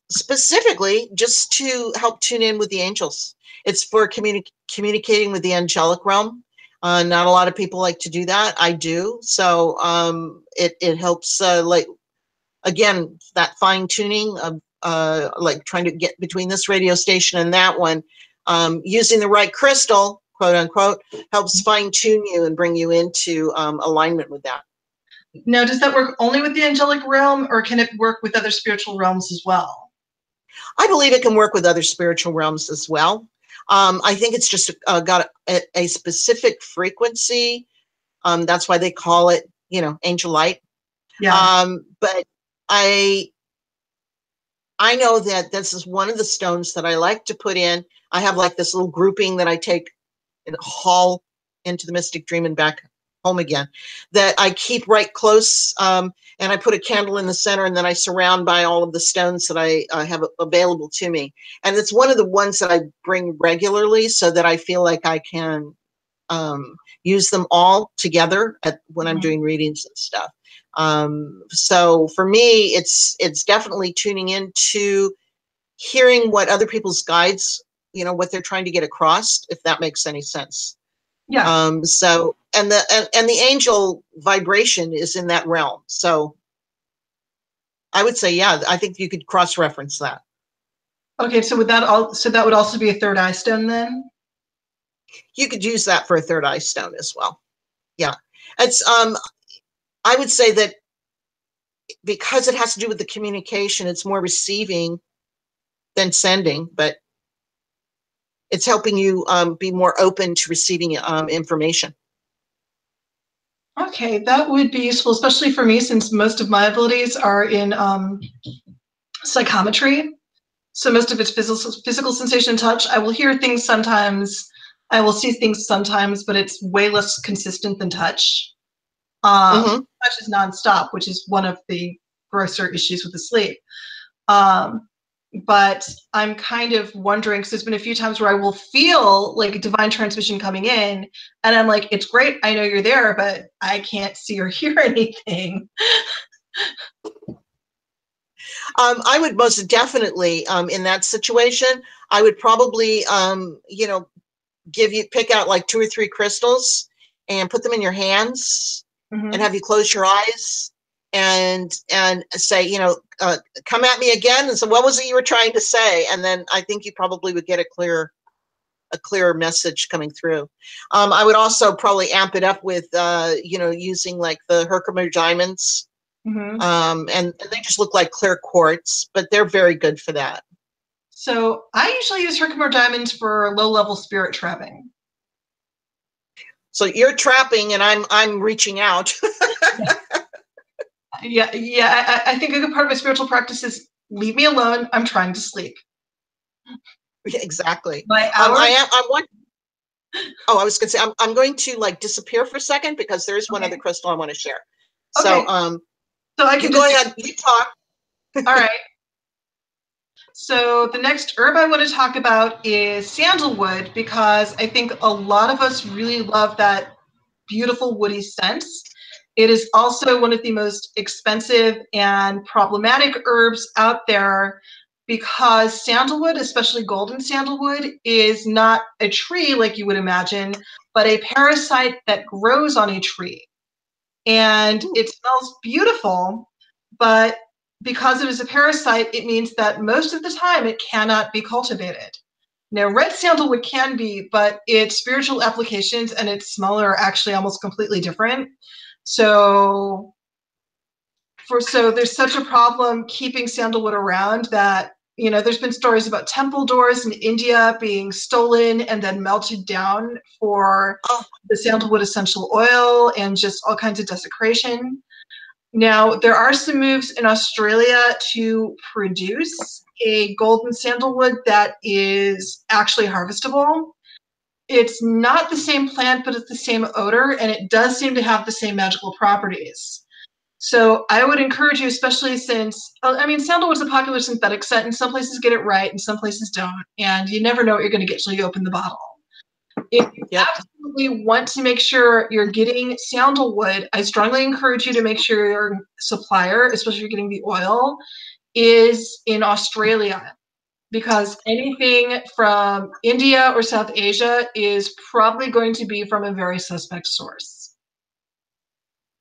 specifically just to help tune in with the angels. It's for communicating with the angelic realm. Not a lot of people like to do that. I do. So it helps, like, again, that fine tuning of like trying to get between this radio station and that one. Using the right crystal, quote unquote, helps fine tune you and bring you into alignment with that. Now, does that work only with the angelic realm, or can it work with other spiritual realms as well? I believe it can work with other spiritual realms as well. I think it's just got a specific frequency. That's why they call it, you know, angel light. Yeah. But I know that this is one of the stones that I like to put in. I have like this little grouping that I take and haul into the mystic dream and back home again, that I keep right close, and I put a candle in the center, and then I surround by all of the stones that I have available to me. And it's one of the ones that I bring regularly so that I feel like I can use them all together when I'm doing readings and stuff. So for me, it's definitely tuning into hearing what other people's guides, you know, what they're trying to get across, if that makes any sense. Yeah. So, and the angel vibration is in that realm. So I would say, yeah, I think you could cross-reference that. Okay, so would that so that would also be a third eye stone then? You could use that for a third eye stone as well. Yeah. It's I would say that because it has to do with the communication, it's more receiving than sending, but it's helping you be more open to receiving information. Okay, that would be useful, especially for me, since most of my abilities are in psychometry. So most of it's physical sensation and touch. I will hear things sometimes. I will see things sometimes, but it's way less consistent than touch. Touch is nonstop, which is one of the grosser issues with the sleep. But I'm kind of wondering, because there's been a few times where I will feel like a divine transmission coming in, and I'm like, it's great, I know you're there, but I can't see or hear anything. I would most definitely, in that situation, I would probably, you know, pick out like 2 or 3 crystals and put them in your hands and have you close your eyes and say, you know, come at me again. And so what was it you were trying to say? And then I think you probably would get a clearer message coming through. I would also probably amp it up with, you know, using like the Herkimer diamonds. And they just look like clear quartz, but they're very good for that. So I usually use Herkimer diamonds for low-level spirit trapping. So you're trapping, and I'm reaching out. Yeah. I think a good part of my spiritual practice is leave me alone. I'm trying to sleep. Exactly. My hour. Oh, I was going to say I'm going to like disappear for a second because there is one other crystal I want to share. Okay. So I can go ahead. You talk. All right. So the next herb I want to talk about is sandalwood, because I think a lot of us really love that beautiful woody scent. It is also one of the most expensive and problematic herbs out there, because sandalwood, especially golden sandalwood, is not a tree like you would imagine, but a parasite that grows on a tree. And it smells beautiful, but because it is a parasite, it means that most of the time it cannot be cultivated. Now, red sandalwood can be, but its spiritual applications and its smell are actually almost completely different. So there's such a problem keeping sandalwood around that, you know, there's been stories about temple doors in India being stolen and then melted down for the sandalwood essential oil and just all kinds of desecration. Now, there are some moves in Australia to produce a golden sandalwood that is actually harvestable. It's not the same plant, but it's the same odor, and it does seem to have the same magical properties. So I would encourage you, especially since, I mean, sandalwood is a popular synthetic scent, and some places get it right and some places don't, and you never know what you're going to get till you open the bottle. If you absolutely want to make sure you're getting sandalwood, I strongly encourage you to make sure your supplier, especially if you're getting the oil, is in Australia, because anything from India or South Asia is probably going to be from a very suspect source.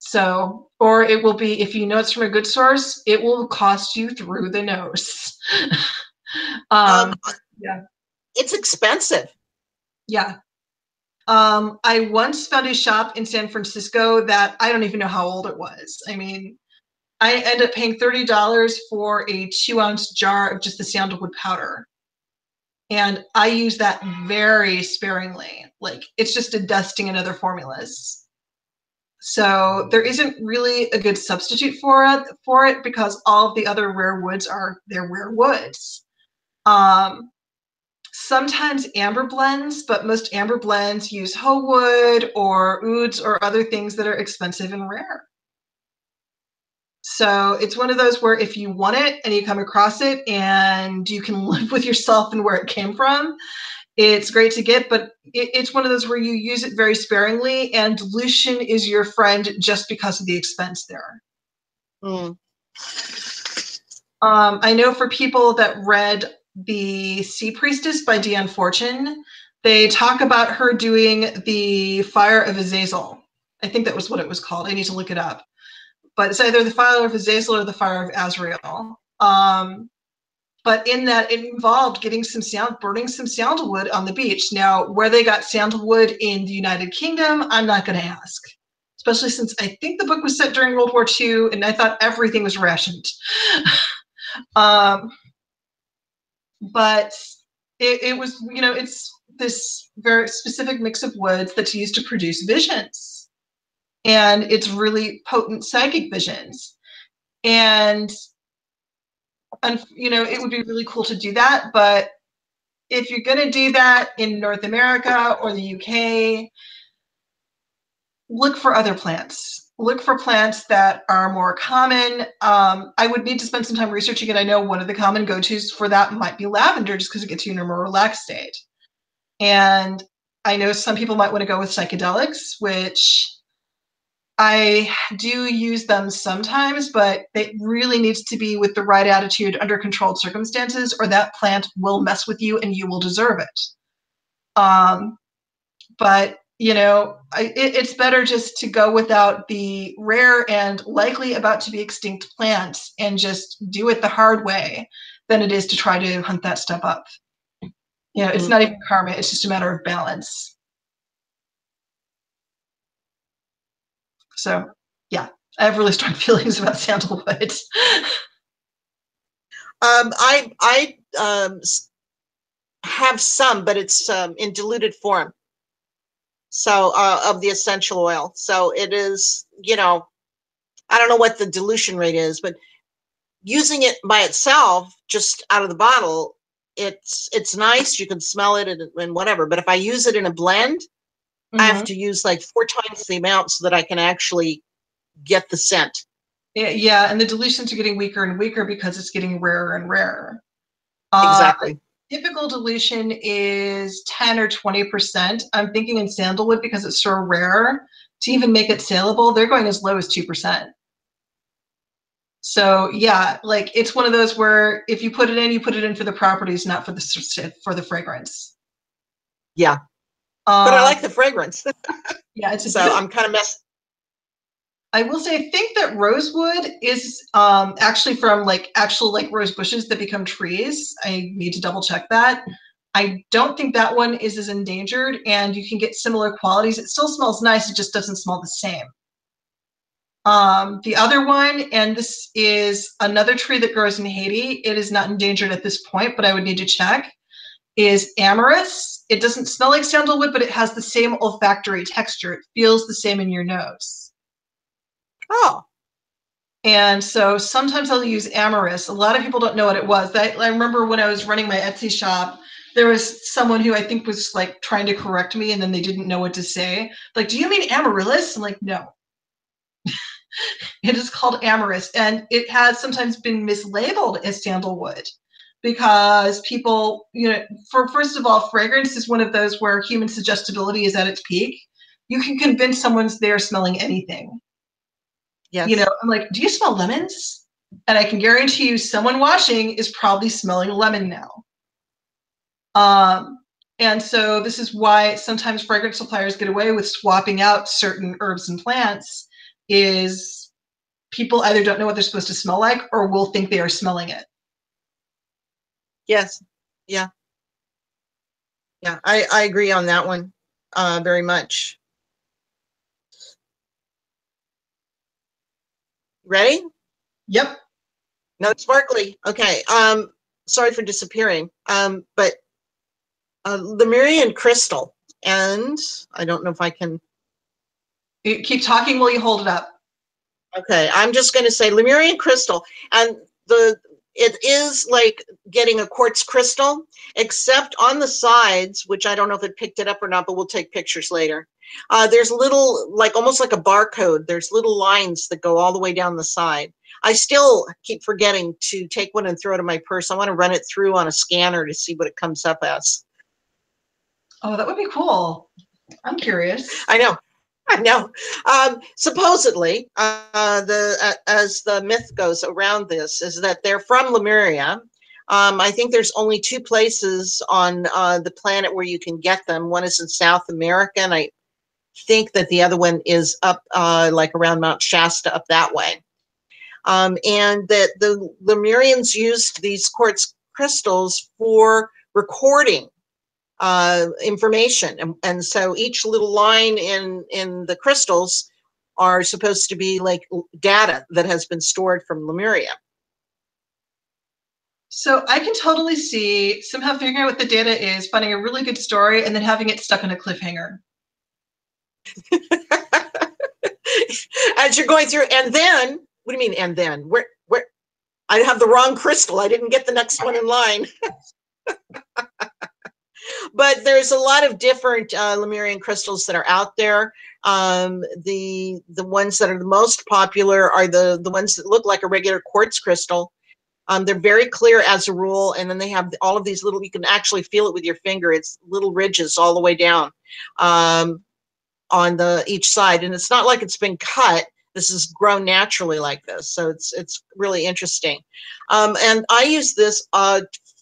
So, or it will be, if you know it's from a good source, it will cost you through the nose. Yeah. it's expensive. Yeah. I once found a shop in San Francisco that I don't even know how old it was. I mean, I ended up paying $30 for a 2-ounce jar of just the sandalwood powder. And I use that very sparingly. Like, it's just a dusting in other formulas. So there isn't really a good substitute for it because all of the other rare woods they're rare woods. Sometimes amber blends, but most amber blends use hoe wood or ouds or other things that are expensive and rare. So it's one of those where if you want it and you come across it and you can live with yourself and where it came from, it's great to get, but it's one of those where you use it very sparingly, and dilution is your friend just because of the expense there. Mm. I know for people that read The Sea Priestess by Deanne Fortune, they talk about her doing the Fire of Azazel. I think that was what it was called. I need to look it up. But it's either the Fire of Azazel or the Fire of Azrael. But in that, it involved burning some sandalwood on the beach. Now, where they got sandalwood in the United Kingdom, I'm not going to ask. Especially since I think the book was set during World War II, and I thought everything was rationed. But it was, it's this very specific mix of woods that's used to produce visions. And it's really potent psychic visions. And it would be really cool to do that, but if you're going to do that in North America or the UK, look for other plants. Look for plants that are more common. I would need to spend some time researching it. I know one of the common go-tos for that might be lavender, just because it gets you in a more relaxed state. And I know some people might want to go with psychedelics, which I do use them sometimes, but it really needs to be with the right attitude under controlled circumstances, or that plant will mess with you and you will deserve it. But, it's better just to go without the rare and likely about to be extinct plants and just do it the hard way than it is to try to hunt that stuff up. It's not even karma, it's just a matter of balance. So, yeah, I have really strong feelings about sandalwood. I have some, but it's in diluted form. So of the essential oil. So it is, I don't know what the dilution rate is, but using it by itself, just out of the bottle, it's nice. You can smell it and whatever. But if I use it in a blend, I have to use like 4 times the amount so that I can actually get the scent. Yeah, and the dilutions are getting weaker and weaker because it's getting rarer and rarer. Exactly. Typical dilution is 10 or 20%. I'm thinking in sandalwood, because it's so rare, to even make it saleable, they're going as low as 2%. So yeah, like it's one of those where if you put it in, you put it in for the properties, not for the fragrance. Yeah, but I like the fragrance. Yeah, it's so I'm kind of messed. I will say, I think that rosewood is actually from actual rose bushes that become trees. I need to double check that. I don't think that one is as endangered, and you can get similar qualities. It still smells nice, it just doesn't smell the same. The other one, and this is another tree that grows in Haiti, it is not endangered at this point, but I would need to check, is amorous. It doesn't smell like sandalwood, but it has the same olfactory texture. It feels the same in your nose. Oh. And so sometimes I'll use amorous. A lot of people don't know what it was. I remember when I was running my Etsy shop, there was someone who I think was trying to correct me, and then they didn't know what to say. Like, do you mean amaryllis? I'm like, no. It is called amorous, and it has sometimes been mislabeled as sandalwood because people, first of all, fragrance is one of those where human suggestibility is at its peak. You can convince someone's there smelling anything. Yes. I'm like, do you smell lemons? And I can guarantee you someone washing is probably smelling lemon now. And so this is why sometimes fragrance suppliers get away with swapping out certain herbs and plants, is people either don't know what they're supposed to smell like or will think they are smelling it. Yes. Yeah. Yeah, I agree on that one very much. Ready? Yep. No, sparkly. Okay. Sorry for disappearing. But Lemurian crystal, and I don't know if I can. Keep talking while you hold it up. Okay, I'm just going to say Lemurian crystal, and it is like getting a quartz crystal, except on the sides, which I don't know if it picked it up or not, but we'll take pictures later. There's little, like almost like a barcode. There's little lines that go all the way down the side. I still keep forgetting to take one and throw it in my purse. I want to run it through on a scanner to see what it comes up as. Oh, that would be cool. I'm curious. I know. I know. Supposedly, as the myth goes around this, is that they're from Lemuria. I think there's only 2 places on the planet where you can get them. One is in South America, and I think that the other one is up like around Mount Shasta, up that way. And that the Lemurians used these quartz crystals for recording information, and so each little line in the crystals are supposed to be like data that has been stored from Lemuria. So I can totally see somehow figuring out what the data is, finding a really good story, and then having it stuck in a cliffhanger. As you're going through, and then what do you mean? And then where I have the wrong crystal. I didn't get the next one in line. But there's a lot of different Lemurian crystals that are out there. The ones that are the most popular are the ones that look like a regular quartz crystal. They're very clear as a rule, and then they have all of these little, you can actually feel it with your finger. It's little ridges all the way down on each side, and it's not like it's been cut. This is grown naturally like this, so it's really interesting. And I use this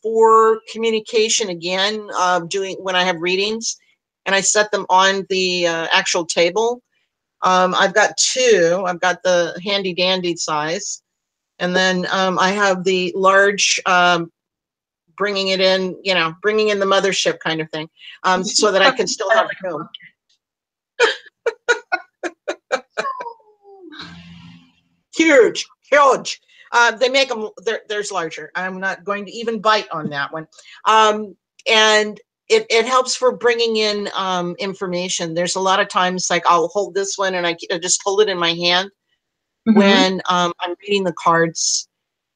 for communication again, doing when I have readings, and I set them on the actual table. I've got 2. I've got the handy dandy size, and then I have the large, bringing it in, bringing in the mothership kind of thing, so that I can still have room. Huge. They make them, there's larger. I'm not going to even bite on that one. And it helps for bringing in information. There's a lot of times, like I'll hold this one and I just hold it in my hand when I'm reading the cards,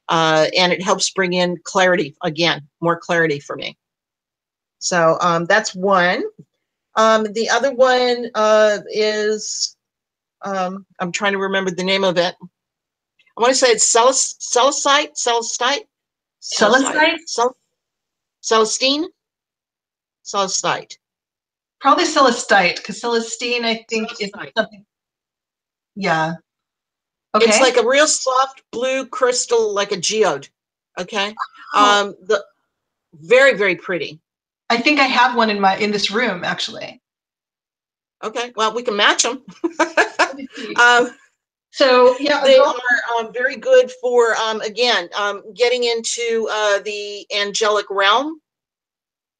and it helps bring in clarity, again, more clarity for me. So that's one. The other one is, I'm trying to remember the name of it. I want to say it's Celestine? Celestine? Probably Celestite, because Celestine, I think, is something. Yeah. Okay. It's like a real soft blue crystal, like a geode. Okay. The very, very pretty. I think I have one in this room, actually. Okay. Well, we can match them. So yeah, they are very good for again getting into the angelic realm.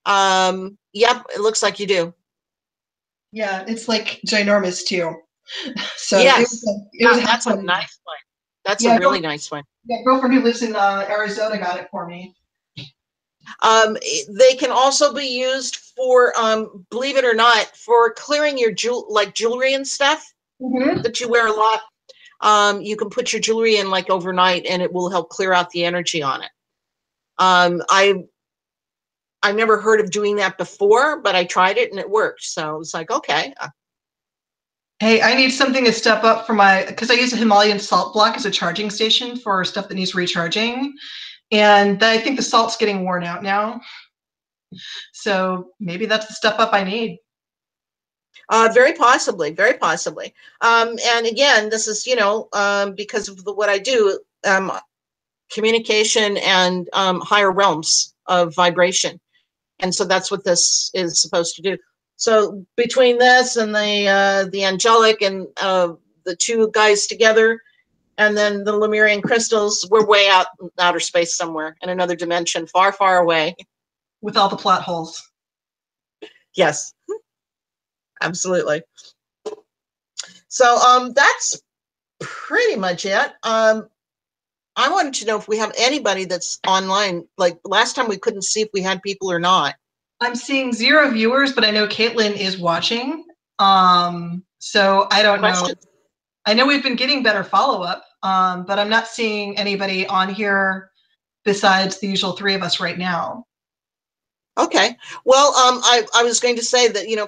Yep, it looks like you do. Yeah, it's like ginormous too. So yes, that's a nice one. That's a really nice one. Yeah, girlfriend who lives in Arizona got it for me. They can also be used for, believe it or not, for clearing your jewelry and stuff that you wear a lot. You can put your jewelry in like overnight, and it will help clear out the energy on it. I've never heard of doing that before, but I tried it and it worked. So it's like, okay. Hey, I need something to step up for because I use a Himalayan salt block as a charging station for stuff that needs recharging. And I think the salt's getting worn out now. So maybe that's the step up I need. Very possibly, very possibly. And again, this is, because of what I do, communication and higher realms of vibration. And so that's what this is supposed to do. So between this and the angelic and the 2 guys together, and then the Lemurian crystals, we're way out in outer space somewhere in another dimension, far, far away. With all the plot holes. Yes, absolutely. So that's pretty much it. I wanted to know if we have anybody that's online. Like last time we couldn't see if we had people or not. I'm seeing 0 viewers, but I know Caitlin is watching. So I don't know. I know we've been getting better follow-up, but I'm not seeing anybody on here besides the usual 3 of us right now. Okay. Well, I was going to say that, you know,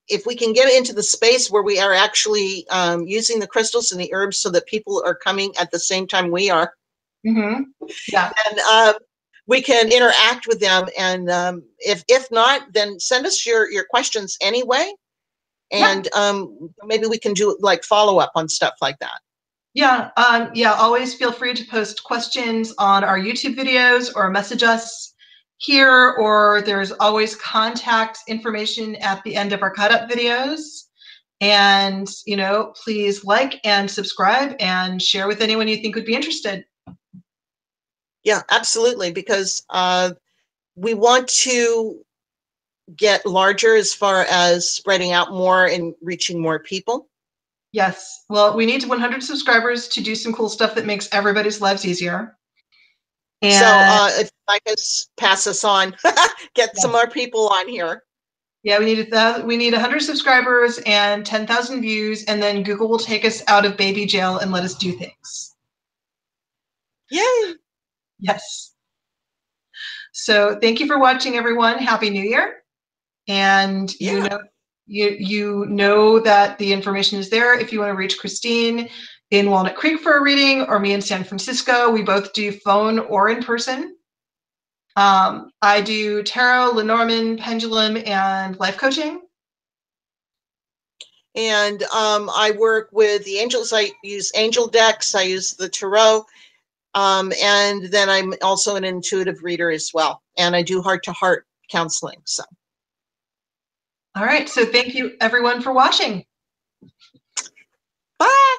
if we can get into the space where we are actually using the crystals and the herbs so that people are coming at the same time we are. Mm-hmm. Yeah. And we can interact with them. And if not, then send us your questions anyway. And maybe we can do like follow up on stuff like that. Yeah. Yeah. Always feel free to post questions on our YouTube videos or message us here, or there's always contact information at the end of our cut up videos. And, you know, please like and subscribe and share with anyone you think would be interested. Yeah, absolutely. Because we want to get larger as far as spreading out more and reaching more people. Yes. Well, we need 100 subscribers to do some cool stuff that makes everybody's lives easier. And so if I could pass us on, get some more people on here. Yeah, we need 100 subscribers and 10,000 views, and then Google will take us out of baby jail and let us do things. Yay! Yes. So thank you for watching, everyone. Happy New Year. And you know that the information is there if you want to reach Christine in Walnut Creek for a reading, or me in San Francisco. We both do phone or in person. I do tarot, Lenormand, pendulum, and life coaching. And I work with the angels. I use angel decks. I use the tarot. And then I'm also an intuitive reader as well. And I do heart-to-heart counseling. So. All right. So thank you, everyone, for watching. Bye.